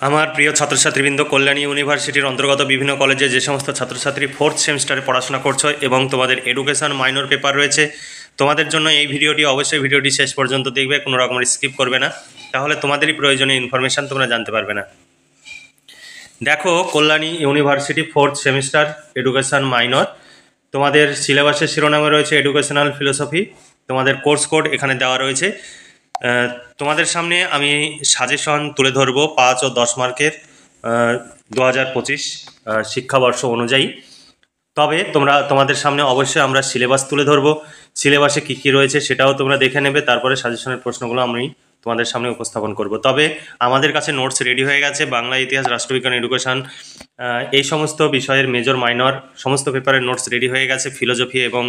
আমার প্রিয় ছাত্রছাত্রীবৃন্দ, কল্যাণী ইউনিভার্সিটির অন্তর্গত বিভিন্ন কলেজে যে সমস্ত ছাত্রছাত্রী 4th সেমিস্টারে পড়াশোনা করছো এবং তোমাদের এডুকেশন মাইনর পেপার রয়েছে, তোমাদের জন্য এই ভিডিওটি অবশ্যই ভিডিওটি শেষ পর্যন্ত দেখবে, কোনো রকমের স্কিপ করবে না, তাহলে তোমাদেরই প্রয়োজনীয় ইনফরমেশান তোমরা জানতে পারবে না। দেখো, Kalyani university 4th semester education minor, তোমাদের সিলেবাসের শিরোনামে রয়েছে এডুকেশনাল ফিলোসফি। তোমাদের কোর্স কোড এখানে দেওয়া রয়েছে। তোমাদের সামনে আমি সাজেশন তুলে ধরবো 5 ও 10 মার্কের 2025 শিক্ষাবর্ষ অনুযায়ী। তবে তোমাদের সামনে অবশ্যই আমরা সিলেবাস তুলে ধরবো, সিলেবাসে কী কী রয়েছে সেটাও তোমরা দেখে নেবে, তারপরে সাজেশনের প্রশ্নগুলো আমি তোমাদের সামনে উপস্থাপন করব। তবে আমাদের কাছে নোটস রেডি হয়ে গেছে, বাংলা, ইতিহাস, রাষ্ট্রবিজ্ঞান, এডুকেশন, এই সমস্ত বিষয়ের মেজর মাইনর সমস্ত পেপারের নোটস রেডি হয়ে গেছে। ফিলোসফি এবং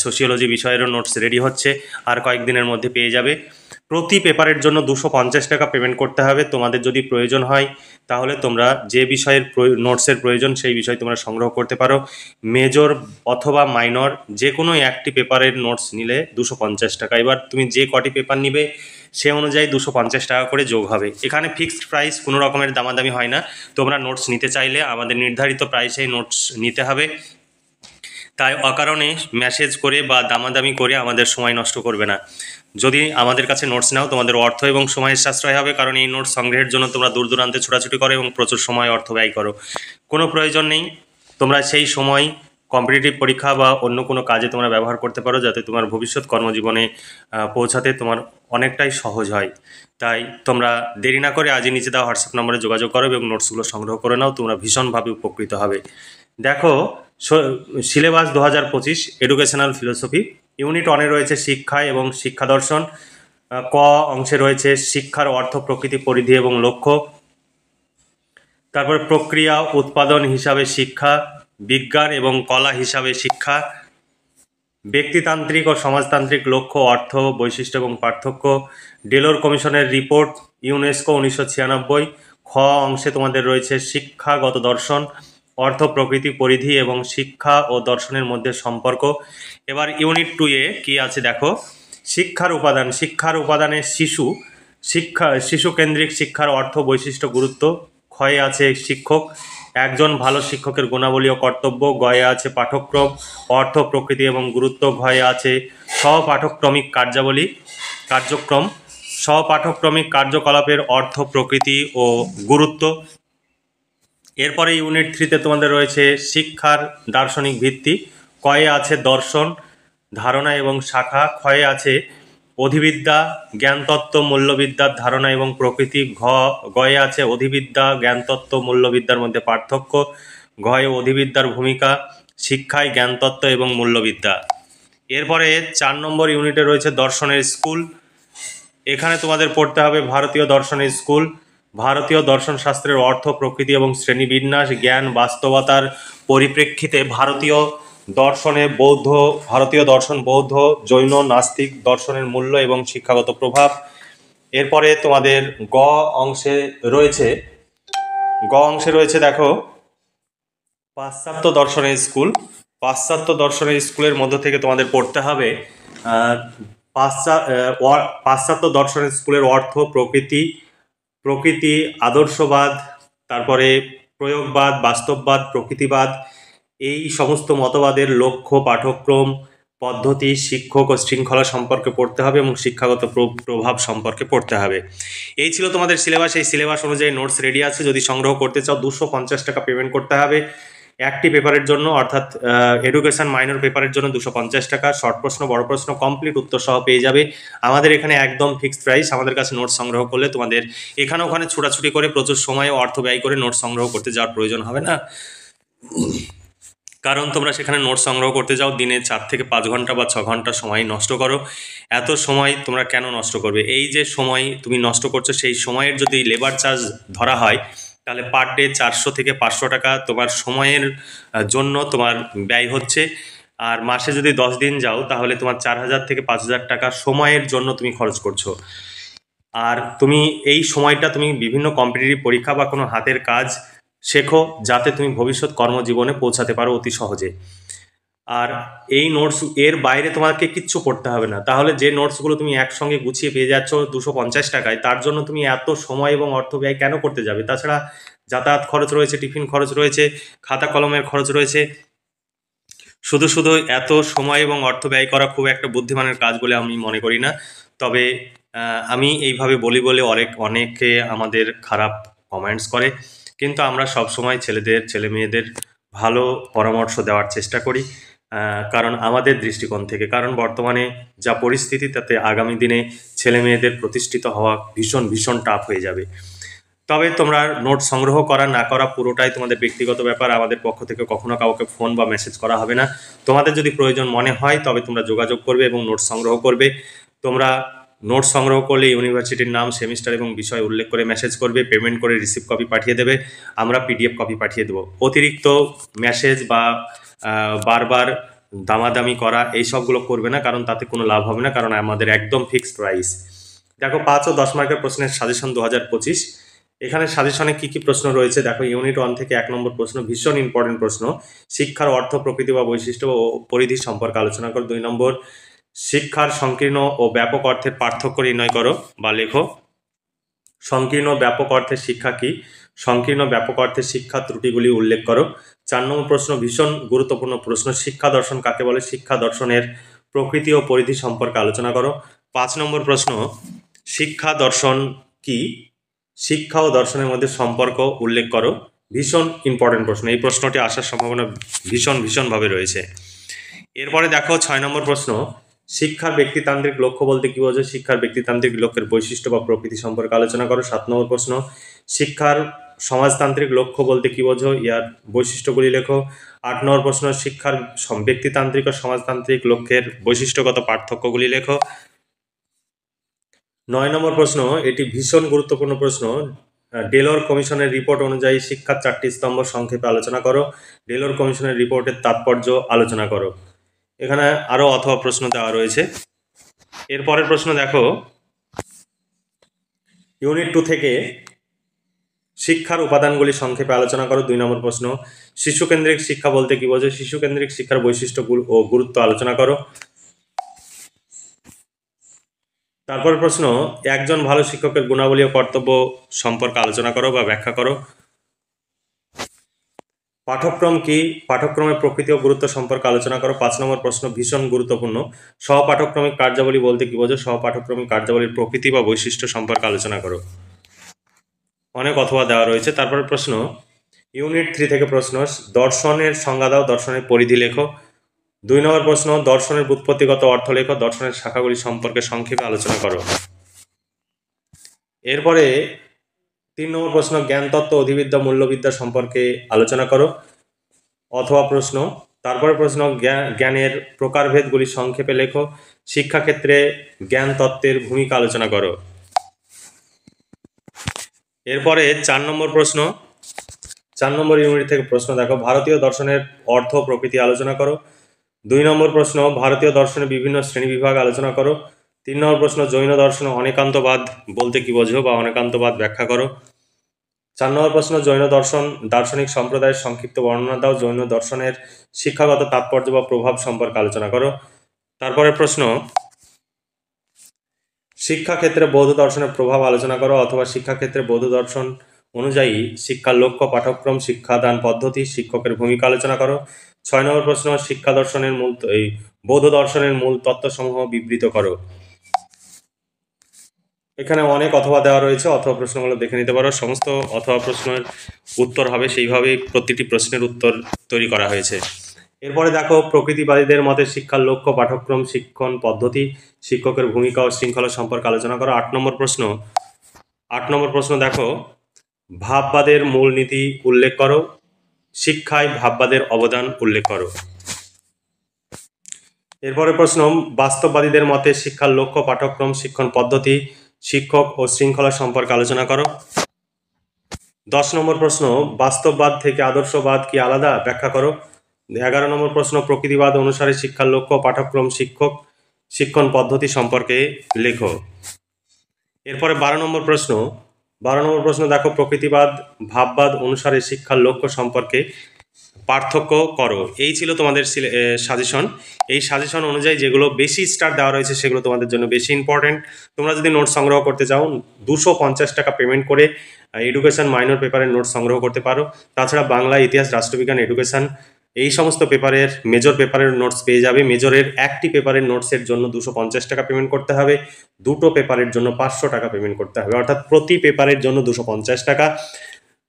সোশিওলজি বিষয়েরও নোটস রেডি হচ্ছে, আর কয়েকদিনের মধ্যে পেয়ে যাবে। প্রতি পেপারের জন্য 250 টাকা পেমেন্ট করতে হবে। তোমাদের যদি প্রয়োজন হয় তাহলে তোমরা যে বিষয়ের নোটসের প্রয়োজন সেই বিষয় তোমরা সংগ্রহ করতে পারো। মেজর অথবা মাইনর যে কোনো একটি পেপারের নোটস নিলে 250 টাকা। এবার তুমি যে কটি পেপার নিবে সে অনুযায়ী 250 টাকা করে যোগ হবে। এখানে ফিক্সড প্রাইস, কোনো রকমের দামাদামি হয় না। তোমরা নোটস নিতে চাইলে আমাদের নির্ধারিত প্রাইসেই নোটস নিতে হবে, তাই অকারণে মেসেজ করে বা দামাদামি করে আমাদের সময় নষ্ট করবে না। যদি আমাদের কাছে নোটস নাও, তোমাদের অর্থ এবং সময়ের সাশ্রয় হবে, কারণ এই নোটস সংগ্রহের জন্য তোমরা দূর দূরান্তে ছোটাছুটি করো এবং প্রচুর সময় অর্থ ব্যয় করো। কোনো প্রয়োজন নেই, তোমরা সেই সময় কম্পিটিটিভ পরীক্ষা বা অন্য কোনো কাজে তোমরা ব্যবহার করতে পারো, যাতে তোমার ভবিষ্যৎ কর্মজীবনে পৌঁছাতে তোমার অনেকটাই সহজ হয়। তাই তোমরা দেরি না করে আজই নিচে দেওয়া হোয়াটসঅ্যাপ নম্বরে যোগাযোগ করো এবং নোটসগুলো সংগ্রহ করে নাও, তোমরা ভীষণভাবে উপকৃত হবে। দেখো, সিলেবাস 2025 এডুকেশনাল ফিলোসফি, ইউনিট 1-এ রয়েছে শিক্ষা এবং শিক্ষা দর্শন। ক অংশে রয়েছে শিক্ষার অর্থ, প্রকৃতি, পরিধি এবং লক্ষ্য। তারপর প্রক্রিয়া উৎপাদন হিসাবে শিক্ষা, বিজ্ঞান এবং কলা হিসাবে শিক্ষা, ব্যক্তিতান্ত্রিক ও সমাজতান্ত্রিক লক্ষ্য, অর্থ, বৈশিষ্ট্য এবং পার্থক্য, ডেলোর কমিশনের রিপোর্ট, ইউনেস্কো 1996। খ অংশে তোমাদের রয়েছে শিক্ষাগত দর্শন, অর্থ, প্রকৃতি, পরিধি এবং শিক্ষা ও দর্শনের মধ্যে সম্পর্ক। এবার ইউনিট 2-এ কি আছে দেখো, শিক্ষার উপাদান। শিক্ষার উপাদানে শিশু কেন্দ্রিক শিক্ষার অর্থ, বৈশিষ্ট্য, গুরুত্ব। ক্ষয়ে আছে শিক্ষক, একজন ভালো শিক্ষকের গুণাবলী ও কর্তব্য। গয়ে আছে পাঠ্যক্রম, অর্থ, প্রকৃতি এবং গুরুত্ব। ঘয়ে আছে সহপাঠক্রমিক কার্যক্রম, সহপাঠক্রমিক কার্যকলাপের অর্থ, প্রকৃতি ও গুরুত্ব। এরপরে ইউনিট 3-তে তোমাদের রয়েছে শিক্ষার দার্শনিক ভিত্তি। কয়ে আছে দর্শন, ধারণা এবং শাখা। ক্ষয়ে আছে অধিবিদ্যা, জ্ঞানতত্ত্ব, মূল্যবিদ্যার ধারণা এবং প্রকৃতি। গয়ে আছে অধিবিদ্যা, জ্ঞানতত্ত্ব, মূল্যবিদ্যার মধ্যে পার্থক্য। ঘয়ে অধিবিদ্যার ভূমিকা শিক্ষায়, জ্ঞানতত্ত্ব এবং মূল্যবিদ্যা। এরপরে 4 নম্বর ইউনিটে রয়েছে দর্শনের স্কুল। এখানে তোমাদের পড়তে হবে ভারতীয় দর্শনের স্কুল। ভারতীয় দর্শন শাস্ত্রের অর্থ, প্রকৃতি এবং শ্রেণীবিন্যাস। জ্ঞান বাস্তবতার পরিপ্রেক্ষিতে ভারতীয় দর্শন বৌদ্ধ, জৈন, নাস্তিক দর্শনের মূল্য এবং শিক্ষাগত প্রভাব। এরপরে তোমাদের গ অংশে রয়েছে দেখো পাশ্চাত্য দর্শনের স্কুল। পাশ্চাত্য দর্শনের স্কুলের মধ্য থেকে তোমাদের পড়তে হবে পাশ্চাত্য দর্শনের স্কুলের অর্থ, প্রকৃতি, আদর্শবাদ, তারপরে প্রয়োগবাদ, বাস্তববাদ, প্রকৃতিবাদ, এই সমস্ত মতবাদের লক্ষ্য, পাঠ্যক্রম, পদ্ধতি, শিক্ষক ও শৃঙ্খলা সম্পর্কে পড়তে হবে এবং শিক্ষাগত প্রভাব সম্পর্কে পড়তে হবে। এই ছিল তোমাদের সিলেবাস। এই সিলেবাস অনুযায়ী নোটস রেডি আছে। যদি সংগ্রহ করতে চাও 250 টাকা পেমেন্ট করতে হবে একটি পেপারের জন্য, অর্থাৎ এডুকেশন মাইনর পেপারের জন্য 250 টাকা। শর্ট প্রশ্ন, বড় প্রশ্ন, কমপ্লিট উত্তর সহ পেয়ে যাবে। আমাদের এখানে একদম ফিক্সড প্রাইস। আমাদের কাছে নোটস সংগ্রহ করলে তোমাদের এখানে ওখানে ছোটাছুটি করে প্রচুর সময় ও অর্থ ব্যয় করে নোটস সংগ্রহ করতে যাওয়ার প্রয়োজন হবে না, কারণ তোমরা সেখানে নোটস সংগ্রহ করতে যাও দিনে 4 থেকে 5 ঘন্টা বা 6 ঘন্টা সময় নষ্ট করো। এত সময় তোমরা কেন নষ্ট করবে? এই যে সময় তুমি নষ্ট করছো, সেই সময়ের যদি লেবার চার্জ ধরা হয় তাহলে পার ডে 400 থেকে 500 টাকা তোমার সময়ের জন্য তোমার ব্যয় হচ্ছে। আর মাসে যদি 10 দিন যাও তাহলে তোমার 4000 থেকে 5000 টাকা সময়ের জন্য তুমি খরচ করছো। আর তুমি এই সময়টা তুমি বিভিন্ন কম্পিটিটিভ পরীক্ষা বা কোনো হাতের কাজ শেখো, যাতে তুমি ভবিষ্যৎ কর্মজীবনে পৌঁছাতে পারো অতি সহজে। আর এই নোটস এর বাইরে তোমাকে কিচ্ছু পড়তে হবে না। তাহলে যে নোটসগুলো তুমি একসঙ্গে গুছিয়ে পেয়ে যাচ্ছ 250 টাকায়, তার জন্য তুমি এত সময় এবং অর্থ ব্যয় কেন করতে যাবে? তাছাড়া যাতায়াত খরচ রয়েছে, টিফিন খরচ রয়েছে, খাতা কলমের খরচ রয়েছে। শুধু শুধু এত সময় এবং অর্থ ব্যয় করা খুব একটা বুদ্ধিমানের কাজ বলে আমি মনে করি না। তবে আমি এইভাবে বলি বলে অনেকে আমাদের খারাপ কমেন্টস করে, কিন্তু আমরা সব সময় ছেলে মেয়েদের ভালো পরামর্শ দেওয়ার চেষ্টা করি, কারণ আমাদের দৃষ্টিকোণ থেকে, কারণ বর্তমানে যা পরিস্থিতি তাতে আগামী দিনে ছেলে মেয়েদের প্রতিষ্ঠিত হওয়া ভীষণ ভীষণ টাফ হয়ে যাবে। তবে তোমরা নোট সংগ্রহ করা না করা পুরোটাই তোমাদের ব্যক্তিগত ব্যাপার। আমাদের পক্ষ থেকে কখনো কাউকে ফোন বা মেসেজ করা হবে না। তোমাদের যদি প্রয়োজন মনে হয় তবে তোমরা যোগাযোগ করবে এবং নোট সংগ্রহ করবে। তোমরা নোট সংগ্রহ করলে ইউনিভার্সিটির নাম, সেমিস্টার এবং বিষয় উল্লেখ করে মেসেজ করবে, পেমেন্ট করে রিসিভ কপি পাঠিয়ে দেবে, আমরা পিডিএফ কপি পাঠিয়ে দেবো। অতিরিক্ত মেসেজ বা বারবার দামাদামি করা এই সবগুলো করবে না, কারণ তাতে কোনো লাভ হবে না, কারণ আমাদের একদম ফিক্সড প্রাইস। দেখো 5 ও 10 মার্কের প্রশ্নের সাজেশন 2025। এখানে সাজেশনে কি কি প্রশ্ন রয়েছে দেখো। ইউনিট 1 থেকে 1 নম্বর প্রশ্ন, ভীষণ ইম্পর্টেন্ট প্রশ্ন। শিক্ষার অর্থ, প্রকৃতি বা বৈশিষ্ট্য ও পরিধি সম্পর্কে আলোচনা করো। 2 নম্বর, শিক্ষার সংকীর্ণ ও ব্যাপক অর্থের পার্থক্য নির্ণয় করো বা লেখো। সংকীর্ণ ব্যাপক অর্থের শিক্ষা কি? সংকীর্ণ ব্যাপক অর্থের শিক্ষা ত্রুটিগুলি উল্লেখ করো। 4 নম্বর প্রশ্ন, ভীষণ গুরুত্বপূর্ণ প্রশ্ন, শিক্ষা দর্শন কাকে বলে? শিক্ষা দর্শনের প্রকৃতি ও পরিধি সম্পর্কে আলোচনা করো। 5 নম্বর প্রশ্ন, শিক্ষা দর্শন কি? শিক্ষা ও দর্শনের মধ্যে সম্পর্ক উল্লেখ করো। ভীষণ ইম্পর্টেন্ট প্রশ্ন, এই প্রশ্নটি আসার সম্ভাবনা ভীষণভাবে রয়েছে। এরপরে দেখো 6 নম্বর প্রশ্ন, শিক্ষার ব্যক্তিতান্ত্রিক লক্ষ্য বলতে কি বোঝো? শিক্ষার ব্যক্তিতান্ত্রিক লক্ষ্যের বৈশিষ্ট্য বা প্রকৃতি সম্পর্কে আলোচনা করো। 7 নম্বর প্রশ্ন, শিক্ষার সমাজতান্ত্রিক লক্ষ্য বলতে কি বোঝো? ইয়ার বৈশিষ্ট্যগুলি লেখো। 8 নম্বর প্রশ্ন, শিক্ষার ব্যক্তিতান্ত্রিক ও সমাজতান্ত্রিক লক্ষ্যের বৈশিষ্ট্যগত পার্থক্যগুলি লেখো। 9 নম্বর প্রশ্ন, এটি ভীষণ গুরুত্বপূর্ণ প্রশ্ন, ডেলর কমিশনের রিপোর্ট অনুযায়ী শিক্ষার 4টি স্তম্ভ সংক্ষেপে আলোচনা করো। ডেলর কমিশনের রিপোর্টের তাৎপর্য আলোচনা করো। এখানে আরও অথবা প্রশ্ন দেওয়া রয়েছে। এরপরের প্রশ্ন দেখো, ইউনিট 2 থেকে শিক্ষার উপাদানগুলি সংক্ষেপে আলোচনা করো। 2 নম্বর প্রশ্ন, শিশুকেন্দ্রিক শিক্ষা বলতে কি বোঝো? শিশুকেন্দ্রিক শিক্ষার বৈশিষ্ট্য ও গুরুত্ব আলোচনা করো। তারপর প্রশ্ন, একজন ভালো শিক্ষকের গুণাবলী ও কর্তব্য সম্পর্কে আলোচনা করো বা ব্যাখ্যা করো। পাঠ্যক্রম কি? পাঠ্যক্রমের প্রকৃতি ও গুরুত্ব সম্পর্কে আলোচনা করো। 5 নম্বর প্রশ্ন, ভীষণ গুরুত্বপূর্ণ, সহপাঠক্রমিক কার্যাবলী বলতে কি বোঝো? সহপাঠক্রমিক কার্যাবলীর প্রকৃতি বা বৈশিষ্ট্য সম্পর্কে আলোচনা করো। অনেক অথবা দেওয়া রয়েছে। তারপরে প্রশ্ন, ইউনিট 3 থেকে প্রশ্ন, দর্শনের সংজ্ঞা দাও, দর্শনের পরিধি লেখো। 2 নম্বর প্রশ্ন, দর্শনের ব্যুৎপত্তিগত অর্থ লেখো, দর্শনের শাখাগুলি সম্পর্কে সংক্ষেপে আলোচনা করো। এরপরে 3 নম্বর প্রশ্ন, জ্ঞানতত্ত্ব, অধিবিদ্যা, মূল্যবিদ্যা সম্পর্কে আলোচনা করো অথবা প্রশ্ন। তারপরে প্রশ্ন, জ্ঞানের প্রকারভেদগুলি সংক্ষেপে লেখো। শিক্ষাক্ষেত্রে জ্ঞান তত্ত্বের ভূমিকা আলোচনা করো। এরপরে 4 নম্বর প্রশ্ন, 4 নম্বর ইউনিট থেকে প্রশ্ন দেখো, ভারতীয় দর্শনের অর্থ প্রকৃতি আলোচনা করো। 2 নম্বর প্রশ্ন, ভারতীয় দর্শনের বিভিন্ন শ্রেণীবিভাগ আলোচনা করো। 3 নম্বর প্রশ্ন, জৈন দর্শন অনেকান্তবাদ বলতে কি বোঝো বা অনেকান্তবাদ ব্যাখ্যা করো। 4 নম্বর প্রশ্ন, জৈন দর্শন দার্শনিক সম্প্রদায়ের সংক্ষিপ্ত বর্ণনা দাও। জৈন দর্শনের শিক্ষাগত তাৎপর্য বা প্রভাব সম্পর্কে আলোচনা করো। তারপরে প্রশ্ন, শিক্ষাক্ষেত্রে বৌদ্ধ দর্শনের প্রভাব আলোচনা করো অথবা শিক্ষাক্ষেত্রে বৌদ্ধ দর্শন অনুযায়ী শিক্ষার লক্ষ্য, পাঠ্যক্রম, শিক্ষাদান পদ্ধতি, শিক্ষকের ভূমিকা আলোচনা করো। 6 নম্বর প্রশ্ন, শিক্ষা দর্শনের বৌদ্ধ দর্শনের মূল তত্ত্বসমূহ বিবৃত করো। এখানে অনেক অথবা দেওয়া রয়েছে, অথবা প্রশ্নগুলো দেখে নিতে পারো। সমস্ত অথবা প্রশ্নের উত্তর হবে সেইভাবেই প্রতিটি প্রশ্নের উত্তর তৈরি করা হয়েছে। এরপরে দেখো, প্রকৃতিবাদীদের মতে শিক্ষার লক্ষ্য, পাঠ্যক্রম, শিক্ষণ পদ্ধতি, শিক্ষকের ভূমিকা ও শৃঙ্খলা সম্পর্কে আলোচনা করো। 8 নম্বর প্রশ্ন দেখো, ভাববাদের মূলনীতি উল্লেখ করো। শিক্ষায় ভাববাদের অবদান উল্লেখ করো। এরপরে প্রশ্ন, বাস্তববাদীদের মতে শিক্ষার লক্ষ্য, পাঠ্যক্রম, শিক্ষণ পদ্ধতি, শিক্ষক ও শৃঙ্খলা সম্পর্কে আলোচনা করো। 10 নম্বর প্রশ্ন, বাস্তববাদ থেকে আদর্শবাদ কি আলাদা? ব্যাখ্যা করো। 11 নম্বর প্রশ্ন, প্রকৃতিবাদ অনুসারে শিক্ষার লক্ষ্য, পাঠ্যক্রম, শিক্ষণ পদ্ধতি সম্পর্কে লেখো। এরপরে 12 নম্বর প্রশ্ন দেখো, প্রকৃতিবাদ ভাববাদ অনুসারে শিক্ষার লক্ষ্য সম্পর্কে পার্থক্য করো। এই ছিল তোমাদের সাজেশন। এই সাজেশন অনুযায়ী যেগুলো বেশি স্টার দেওয়া রয়েছে সেগুলো তোমাদের জন্য বেশি ইম্পর্টেন্ট। তোমরা যদি নোটস সংগ্রহ করতে চাও 250 টাকা পেমেন্ট করে এডুকেশন মাইনর পেপারের নোটস সংগ্রহ করতে পারো। তাছাড়া বাংলা, ইতিহাস, রাষ্ট্রবিজ্ঞান, এডুকেশন এই সমস্ত পেপারের মেজর পেপারের নোটস পেয়ে যাবে। মেজরের একটি পেপারের নোটসের জন্য 250 টাকা পেমেন্ট করতে হবে, দুটো পেপারের জন্য 500 টাকা পেমেন্ট করতে হবে, অর্থাৎ প্রতি পেপারের জন্য 250 টাকা।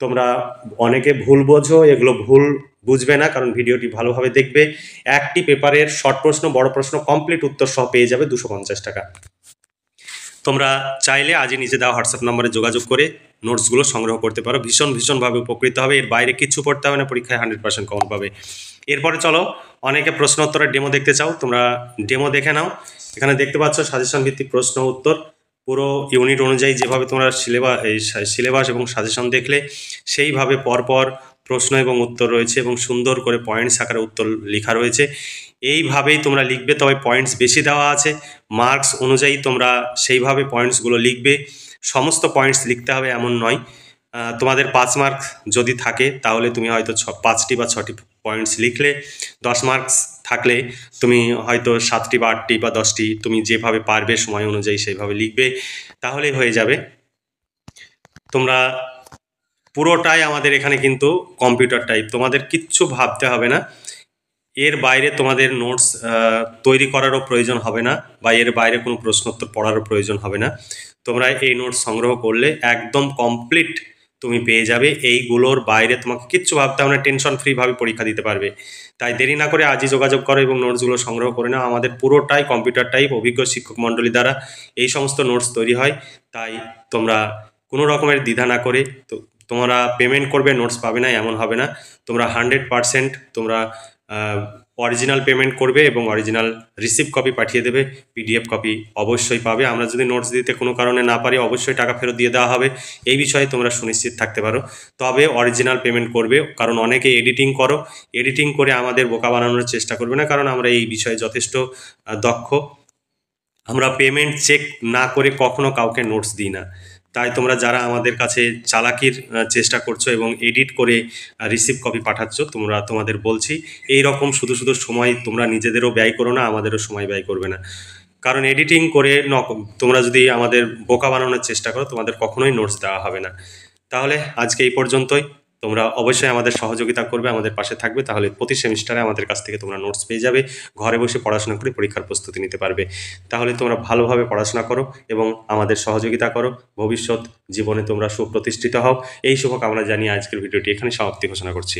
তোমরা অনেকে ভুল বোঝো, এগুলো ভুল বুঝবে না, কারণ ভিডিওটি ভালোভাবে দেখবে। একটি পেপারের শর্ট প্রশ্ন, বড় প্রশ্ন, কমপ্লিট উত্তর সহ পেয়ে যাবে 250 টাকা। তোমরা চাইলে আজই নিচে দেওয়া হোয়াটসঅ্যাপ নম্বরে যোগাযোগ করে নোটসগুলো সংগ্রহ করতে পারো। ভীষণভাবে উপকৃত হবে। এর বাইরে কিচ্ছু পড়তে হবে না, পরীক্ষায় 100% কমন পাবে। এরপরে চলো, অনেকে প্রশ্ন উত্তরের ডেমো দেখতে চাও, তোমরা ডেমো দেখে নাও। এখানে দেখতে পাচ্ছ সাজেশন ভিত্তিক প্রশ্ন উত্তর, পুরো ইউনিট অনুযায়ী যেভাবে তোমরা সিলেবাস এবং সাজেশন দেখলে সেইভাবে পরপর প্রশ্ন এবং উত্তর রয়েছে এবং সুন্দর করে পয়েন্টস আকারে উত্তর লেখা রয়েছে। এইভাবেই তোমরা লিখবে, তবে পয়েন্টস বেশি দেওয়া আছে। মার্কস অনুযায়ী তোমরা সেইভাবে পয়েন্টসগুলো লিখবে। সমস্ত পয়েন্টস লিখতে হবে এমন নয়। তোমাদের 5 মার্ক যদি থাকে তাহলে তুমি হয়তো 5টি বা 6টি পয়েন্টস লিখলে, 10 মার্কস থাকলে তুমি হয়তো 7টি বা 8টি বা 10টি, তুমি যেভাবে পারবে সময় অনুযায়ী সেইভাবে লিখবে, তাহলেই হয়ে যাবে। তোমরা পুরোটাই আমাদের এখানে কিন্তু কম্পিউটার টাইপ, তোমাদের কিচ্ছু ভাবতে হবে না। এর বাইরে তোমাদের নোটস তৈরি করারও প্রয়োজন হবে না, বা এর বাইরে কোনো প্রশ্নোত্তর পড়ারও প্রয়োজন হবে না। তোমরা এই নোটস সংগ্রহ করলে একদম কমপ্লিট তুমি পেয়ে যাবে। এইগুলোর বাইরে তোমাকে কিচ্ছু ভাবতে হবে না, টেনশন ফ্রিভাবে পরীক্ষা দিতে পারবে। তাই দেরি না করে আজই যোগাযোগ করো এবং নোটসগুলো সংগ্রহ করে নাও। আমাদের পুরোটাই কম্পিউটার টাইপ, অভিজ্ঞ শিক্ষক মণ্ডলী দ্বারা এই সমস্ত নোটস তৈরি হয়। তাই তোমরা কোনো রকমের দ্বিধা না করে তোমরা পেমেন্ট করবে, নোটস পাবে না এমন হবে না। তোমরা 100% তোমরা অরিজিনাল পেমেন্ট করবে এবং অরিজিনাল রিসিপ্ট কপি পাঠিয়ে দেবে। পিডিএফ কপি অবশ্যই পাবে। আমরা যদি নোটস দিতে কোনো কারণে না পারি অবশ্যই টাকা ফেরত দিয়ে দেওয়া হবে, এই বিষয়ে তোমরা সুনিশ্চিত থাকতে পারো। তবে অরিজিনাল পেমেন্ট করবে, কারণ অনেকে এডিটিং করে আমাদের বোকা বানানোর চেষ্টা করবে না, কারণ আমরা এই বিষয়ে যথেষ্ট দক্ষ। আমরা পেমেন্ট চেক না করে কখনো কাউকে নোটস দিই না। তাই তোমরা যারা আমাদের কাছে চালাকির চেষ্টা করছো এবং এডিট করে রিসিপ্ট কপি পাঠাচ্ছ, তোমাদের বলছি এই রকম শুধু সময় তোমরা নিজেদেরও ব্যয় করো না, আমাদেরও সময় ব্যয় করবে না। কারণ এডিটিং করে তোমরা যদি আমাদের বোকা বানানোর চেষ্টা করো, তোমাদের কখনোই নোটস দেওয়া হবে না। তাহলে আজকে এই পর্যন্তই। তোমরা অবশ্যই আমাদের সহযোগিতা করবে, আমাদের পাশে থাকবে, তাহলে প্রতি সেমিস্টারে আমাদের কাছ থেকে তোমরা নোটস পেয়ে যাবে। ঘরে বসে পড়াশোনা করে পরীক্ষার প্রস্তুতি নিতে পারবে। তাহলে তোমরা ভালোভাবে পড়াশোনা করো এবং আমাদের সহযোগিতা করো। ভবিষ্যৎ জীবনে তোমরা সুপ্রতিষ্ঠিত হও, এই শুভকামনা জানিয়ে আজকের ভিডিওটি এখানে সমাপ্তি ঘোষণা করছি।